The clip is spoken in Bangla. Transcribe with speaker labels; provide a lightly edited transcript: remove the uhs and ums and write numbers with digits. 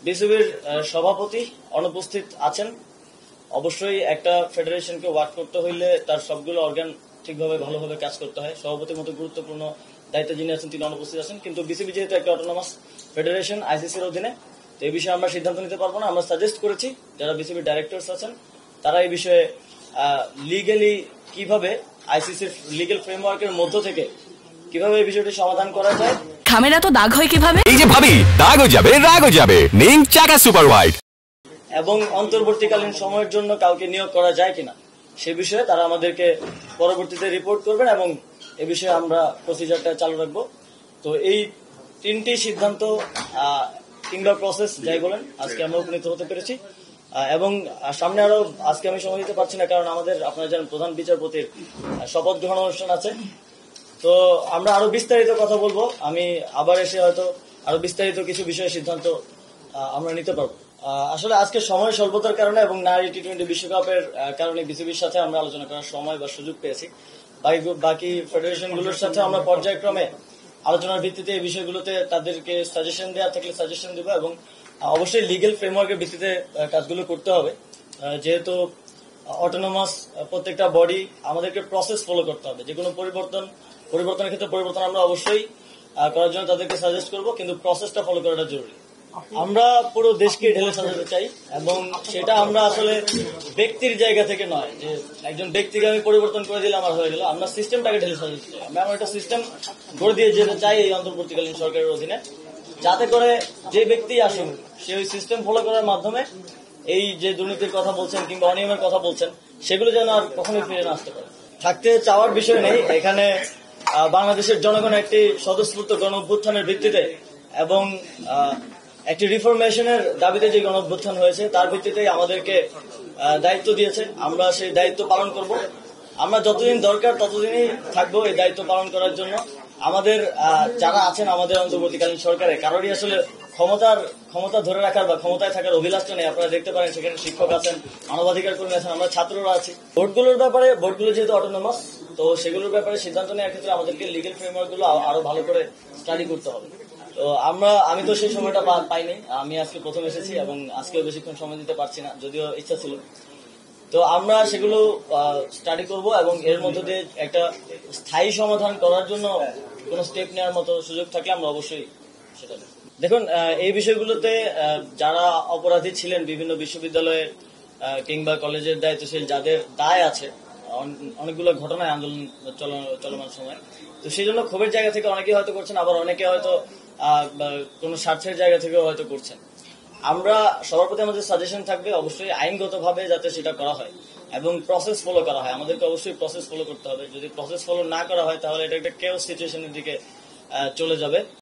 Speaker 1: বিসিবির সভাপতি অনুপস্থিত আছেন। অবশ্যই একটা ফেডারেশনকে ওয়ার্ক করতে হইলে তার সবগুলো অর্গান ঠিকভাবে ভালোভাবে কাজ করতে হয়। সভাপতির মতো গুরুত্বপূর্ণ দায়িত্ব যিনি আছেন তিনি অনুপস্থিত আছেন। কিন্তু বিসিবি যেহেতু একটা অটোনমাস ফেডারেশন আইসিসির অধীনে, তো এই বিষয়ে আমরা সিদ্ধান্ত নিতে পারবো না। আমরা সাজেস্ট করেছি যারা বিসিবির ডাইরেক্টরস আছেন তারা এই বিষয়ে লিগ্যালি কিভাবে আইসিসির লিগ্যাল ফ্রেমওয়ার্কের মধ্য থেকে কিভাবে এই বিষয়টি সমাধান করা যায়।
Speaker 2: খামেরা তো দাগ হয় কিভাবে?
Speaker 3: এই যে ভাবি, দাগও যাবে রাগও যাবে। নিন চাকা সুপার হোয়াইট।
Speaker 1: এবং অন্তর্বর্তীকালীন সময়ের জন্য কাউকে নিয়োগ করা যায় কিনা সে বিষয়ে তারা আমাদেরকে পরবর্তীতে রিপোর্ট করবেন এবং এ বিষয়ে আমরা প্রসিজারটা চালু রাখবো। তো এই তিনটি সিদ্ধান্ত কিংবা প্রসেস যাই বলেন আজকে আমরা উপনীত হতে পেরেছি এবং সামনে আরো আজকে আমি সময় দিতে পারছি না, কারণ আমাদের আপনারা জানেন প্রধান বিচারপতির শপথ গ্রহণ অনুষ্ঠান আছে। তো আমরা আরো বিস্তারিত কথা বলবো। আমি আবার এসে হয়তো আরো বিস্তারিত কিছু বিষয়ে সিদ্ধান্ত আমরা নিতে পারবো। আসলে আজকে সময় স্বল্পতার কারণে এবং নারী টি-20 বিশ্বকাপের কারণে বিসিবির সাথে আমরা আলোচনা করার সময় বা সুযোগ পেয়েছি। বাকি ফেডারেশনগুলোর সাথে আমরা পর্যায়ক্রমে আলোচনার ভিত্তিতে এই বিষয়গুলোতে তাদেরকে সাজেশন দেওয়া থাকলে সাজেশন দেবো এবং অবশ্যই লিগ্যাল ফ্রেমওয়ার্কের ভিত্তিতে কাজগুলো করতে হবে। যেহেতু অটোনমাস প্রত্যেকটা বডি, আমাদেরকে প্রসেস ফলো করতে হবে। যে কোনো পরিবর্তনের ক্ষেত্রে পরিবর্তন আমরা অবশ্যই করার জন্য তাদেরকে সাজেস্ট করব, কিন্তু প্রসেসটা ফলো করাটা জরুরি। আমরা পুরো দেশকে ঢেলে সাজাতে চাই এবং সেটা আমরা আসলে ব্যক্তির জায়গা থেকে নয় যে একজন ব্যক্তিকে আমি পরিবর্তন করে দিলে আমার হয়ে গেল। আমরা সিস্টেমটাকে ঢেলে সাজাতে চাই। আমরা একটা সিস্টেম গড়ে দিয়ে যেতে চাই এই অন্তর্বর্তীকালীন সরকারের অধীনে, যাতে করে যে ব্যক্তি আসুন সে ওই সিস্টেম ফলো করার মাধ্যমে এই যে দুর্নীতির কথা বলছেন কিংবা অনিয়মের কথা বলছেন সেগুলো যেন আর কখনোই ফিরে না আসতে পারে। থাকতে চাওয়ার বিষয় নেই এখানে। বাংলাদেশের জনগণ একটি স্বতঃস্ফূর্ত গণ অভ্যুত্থানের ভিত্তিতে এবং একটি রিফরমেশনের দাবিতে যে গণ অভ্যুত্থান হয়েছে তার ভিত্তিতেই আমাদেরকে দায়িত্ব দিয়েছে। আমরা সেই দায়িত্ব পালন করব। আমরা যতদিন দরকার ততদিনই থাকবো এই দায়িত্ব পালন করার জন্য। আমাদের যারা আছেন আমাদের অন্তর্বর্তীকালীন সরকারে কারোরই আসলে ক্ষমতা ধরে রাখার বা ক্ষমতায় থাকার অভিলাষটা নেই। আপনারা দেখতে পারেন সেখানে শিক্ষক আছেন, মানবাধিকার কর্মী আছেন, আমরা ছাত্ররা আছি। ভোটগুলো যেহেতু অটোনমাস, তো সেগুলোর ব্যাপারে সিদ্ধান্ত নেওয়ার ক্ষেত্রে আমাদেরকে লিগ্যাল ফ্রেমওয়ার্ক গুলো আরো ভালো করে স্টাডি করতে হবে। তো আমি তো সেই সময়টা পাইনি। আমি আজকে প্রথম এসেছি এবং আজকেও বেশিক্ষণ সময় দিতে পারছি না, যদিও ইচ্ছা ছিল। তো আমরা সেগুলো স্টাডি করব এবং এর মধ্যে দিয়ে একটা স্থায়ী সমাধান করার জন্য কোনো স্টেপ নেওয়ার মতো সুযোগ থাকলে আমরা অবশ্যই সেটা দেখব। দেখুন, এই বিষয়গুলোতে যারা অপরাধী ছিলেন বিভিন্ন বিশ্ববিদ্যালয়ে কিংবা কলেজের দায়িত্বশীল যাদের দায় আছে অনেকগুলো ঘটনায় আন্দোলন চলমান সময়, তো সেই জন্য ক্ষোভের জায়গা থেকে অনেকে হয়তো করছেন, আবার অনেকে হয়তো কোনো স্বার্থের জায়গা থেকেও হয়তো করছেন। আমরা সবার প্রতি আমাদের সাজেশন থাকবে অবশ্যই আইনগতভাবে যাতে সেটা করা হয় এবং প্রসেস ফলো করা হয়। আমাদেরকে অবশ্যই প্রসেস ফলো করতে হবে। যদি প্রসেস ফলো না করা হয় তাহলে এটা একটা কেওস সিচুয়েশনের দিকে চলে যাবে।